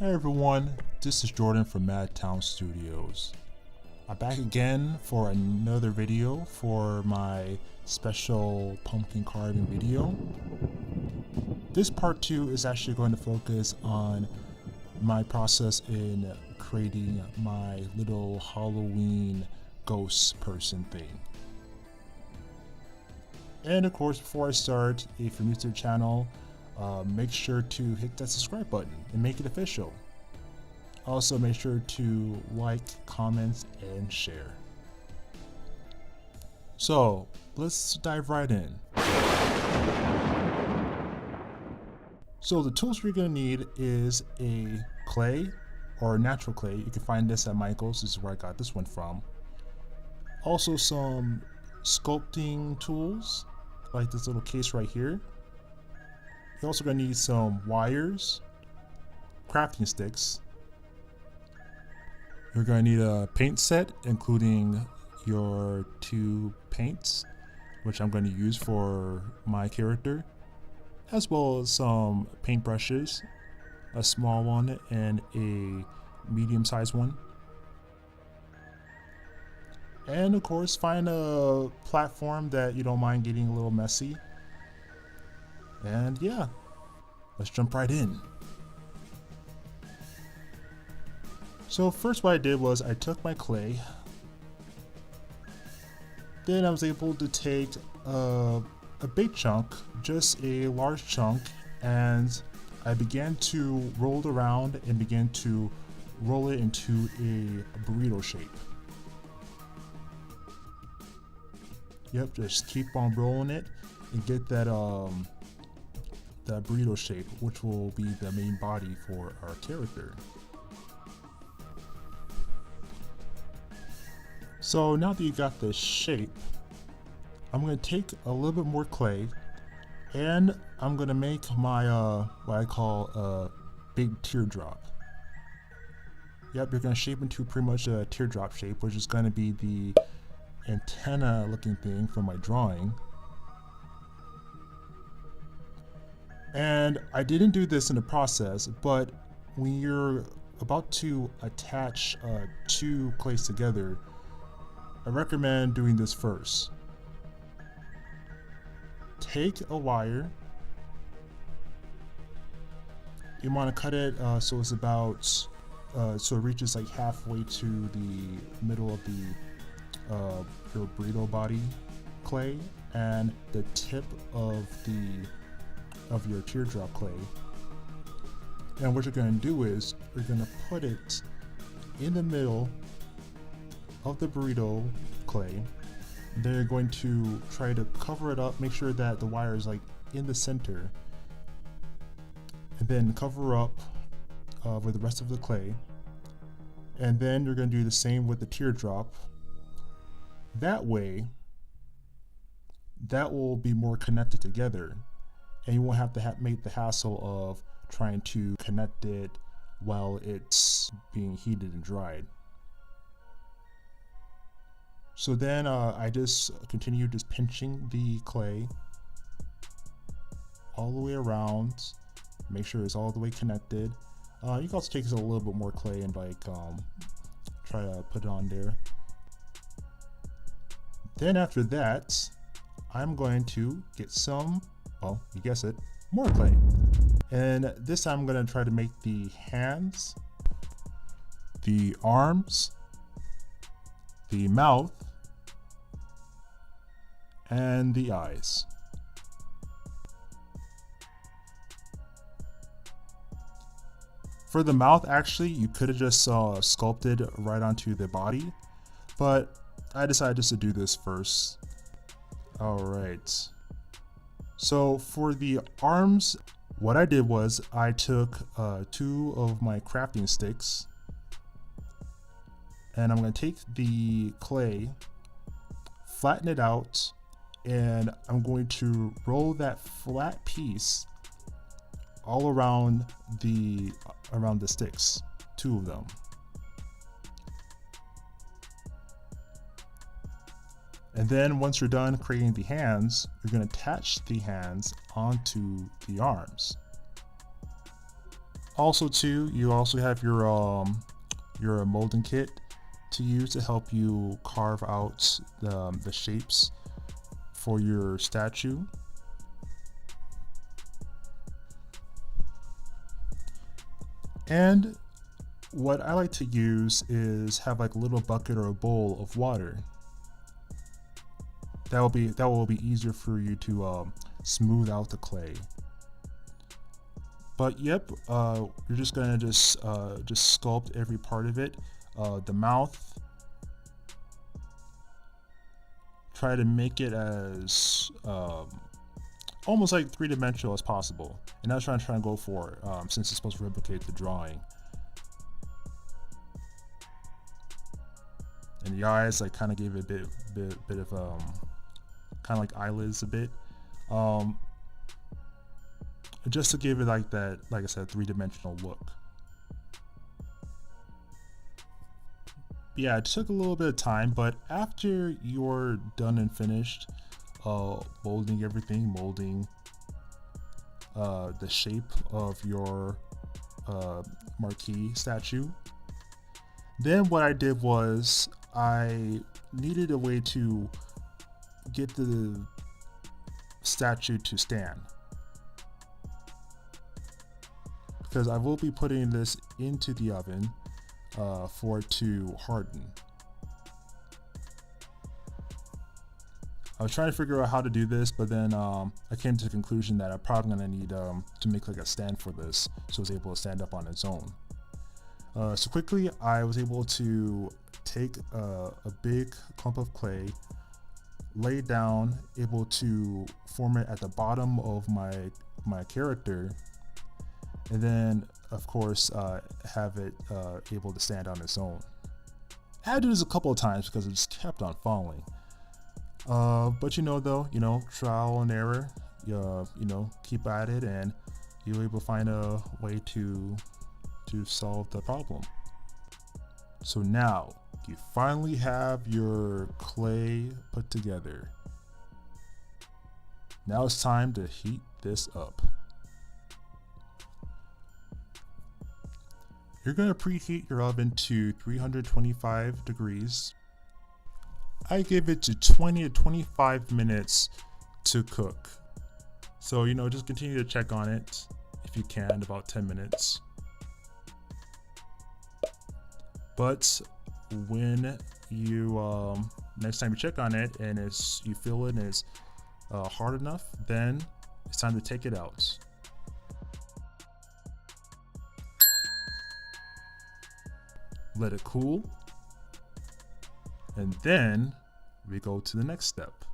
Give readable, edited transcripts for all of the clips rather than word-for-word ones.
Hey everyone, this is Jordan from Madtown Studios. I'm back again for another video for my special pumpkin carving video. This part 2 is actually going to focus on my process in creating my little Halloween ghost person thing. And of course, before I start, if you're new to the channel, make sure to hit that subscribe button and make it official. Also, make sure to like, comment, and share. So, let's dive right in. So the tools you're going to need is a clay or natural clay. You can find this at Michael's. This is where I got this one from. Also some sculpting tools, like this little case right here. You're also going to need some wires, crafting sticks. You're going to need a paint set, including your 2 paints, which I'm going to use for my character, as well as some paint brushes, a small one and a medium-sized one. And of course, find a platform that you don't mind getting a little messy. And yeah, let's jump right in. So first what I did was I took my clay, then I was able to take a big chunk, just a large chunk, and I began to roll it around and began to roll it into a burrito shape. Yep, just keep on rolling it and get that that burrito shape, which will be the main body for our character. So now that you got this shape, I'm going to take a little bit more clay and I'm going to make my what I call a big teardrop. Yep, you're going to shape into pretty much a teardrop shape, which is going to be the antenna looking thing from my drawing. And I didn't do this in the process, but when you're about to attach 2 clays together, I recommend doing this first. Take a wire. You want to cut it so it's about so it reaches like halfway to the middle of the your burrito body clay and the tip of your teardrop clay. And what you're going to do is you're going to put it in the middle of the burrito clay. Then you're going to try to cover it up, make sure that the wire is like in the center, and then cover up with the rest of the clay. And then you're going to do the same with the teardrop. That way, that will be more connected together, and you won't have to make the hassle of trying to connect it while it's being heated and dried. So then I just continue just pinching the clay all the way around, make sure it's all the way connected. You can also take a little bit more clay and like try to put it on there. Then after that, I'm going to get some, well, you guess it, more clay. And this time I'm going to try to make the hands, the arms, the mouth, and the eyes. For the mouth, actually, you could have just sculpted right onto the body, but I decided just to do this first. Alright. So for the arms, what I did was I took 2 of my crafting sticks, and I'm going to take the clay, flatten it out, and I'm going to roll that flat piece all around the sticks, 2 of them. And then once you're done creating the hands, you're going to attach the hands onto the arms. Also too, you also have your molding kit to use to help you carve out the shapes for your statue. And what I like to use is have like a little bucket or a bowl of water. That will be easier for you to smooth out the clay. But yep, you're just gonna just sculpt every part of it. The mouth. Try to make it as almost like three-dimensional as possible, and that's what I'm trying to go for, since it's supposed to replicate the drawing. And the eyes, I kind of gave it a bit of kind of like eyelids a bit, just to give it like that, like I said, three-dimensional look. Yeah, it took a little bit of time, but after you're done and finished molding everything, molding the shape of your marquee statue, then what I did was I needed a way to get the statue to stand, because I will be putting this into the oven for it to harden. I was trying to figure out how to do this, but then I came to the conclusion that I'm probably gonna need to make like a stand for this so it's able to stand up on its own. So quickly I was able to take a big clump of clay, lay it down, able to form it at the bottom of my character, and then of course have it able to stand on its own. I had to do this a couple of times because it just kept on falling. But trial and error, keep at it, and you'll be able to find a way to solve the problem. So now you finally have your clay put together. Now it's time to heat this up. You're going to preheat your oven to 325 degrees. I give it to 20 to 25 minutes to cook. So, just continue to check on it if you can, about 10 minutes. But when you, next time you check on it and you feel it and it's hard enough, then it's time to take it out. Let it cool, and then we go to the next step.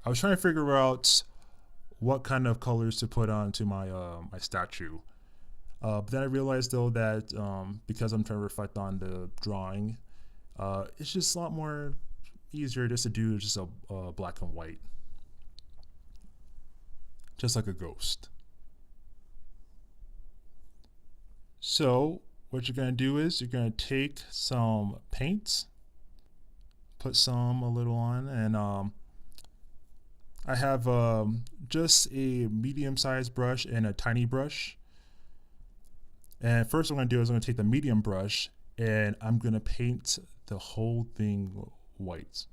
I was trying to figure out what kind of colors to put onto my my statue, but then I realized though that because I'm trying to reflect on the drawing, it's just a lot more easier just to do just a black and white, just like a ghost. So what you're going to do is you're going to take some paint, put some a little on, and I have just a medium-sized brush and a tiny brush. And first what I'm going to do is I'm going to take the medium brush and I'm going to paint the whole thing white.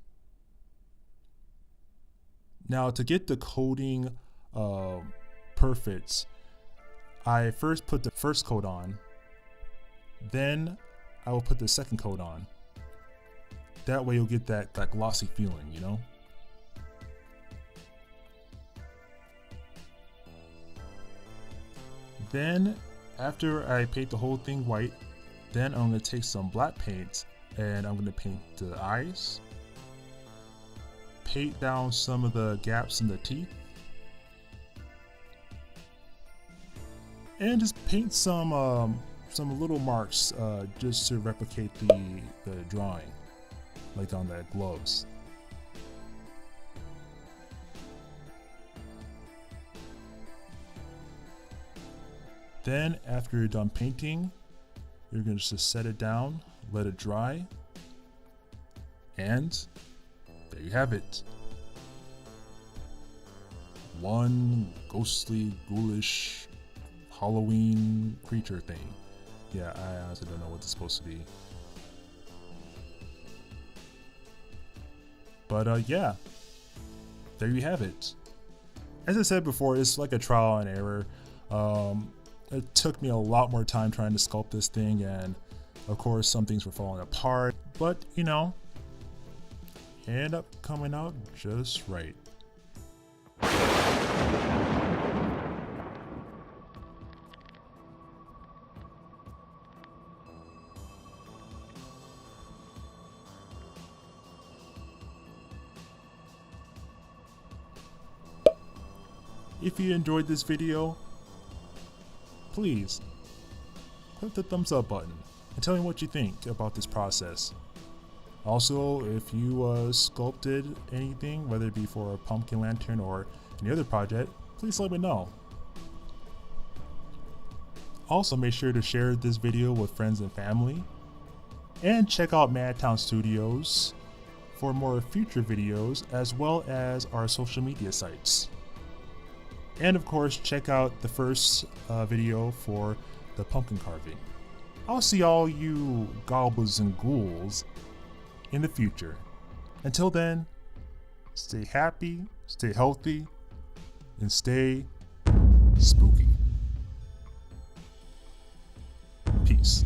Now to get the coating perfect, I first put the first coat on, then I will put the second coat on. That way you'll get that glossy feeling, Then after I paint the whole thing white, then I'm going to take some black paint and I'm going to paint the eyes, paint down some of the gaps in the teeth, and just paint some little marks just to replicate the drawing, like on the gloves. Then after you're done painting, you're going to just set it down, let it dry, and there you have it. one ghostly, ghoulish Halloween creature thing. Yeah, I honestly don't know what it's supposed to be. But yeah, there you have it. As I said before, it's like a trial and error. It took me a lot more time trying to sculpt this thing, and of course some things were falling apart, but you know, it ended up coming out just right. If you enjoyed this video, please click the thumbs up button and tell me what you think about this process. Also, if you sculpted anything, whether it be for a pumpkin lantern or any other project, please let me know. Also, make sure to share this video with friends and family, and check out Madtown Studios for more future videos, as well as our social media sites. And of course, check out the first video for the pumpkin carving. I'll see all you goblins and ghouls in the future. Until then, stay happy, stay healthy, and stay spooky. Peace.